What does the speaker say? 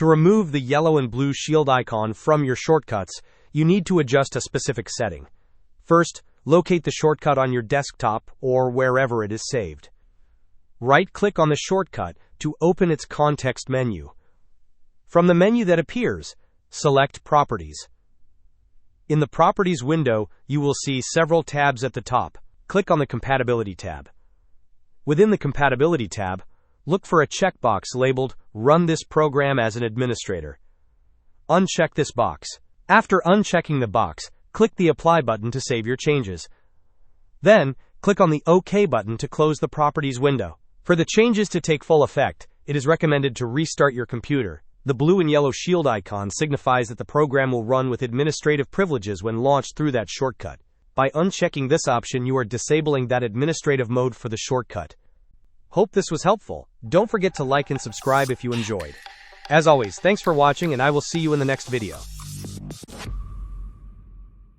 To remove the yellow and blue shield icon from your shortcuts, you need to adjust a specific setting. First, locate the shortcut on your desktop or wherever it is saved. Right-click on the shortcut to open its context menu. From the menu that appears, select Properties. In the Properties window, you will see several tabs at the top. Click on the Compatibility tab. Within the Compatibility tab, look for a checkbox labeled Run this program as an administrator. Uncheck this box. After unchecking the box, click the Apply button to save your changes. Then, click on the OK button to close the Properties window. For the changes to take full effect, it is recommended to restart your computer. The blue and yellow shield icon signifies that the program will run with administrative privileges when launched through that shortcut. By unchecking this option, you are disabling that administrative mode for the shortcut. Hope this was helpful. Don't forget to like and subscribe if you enjoyed. As always, thanks for watching, and I will see you in the next video.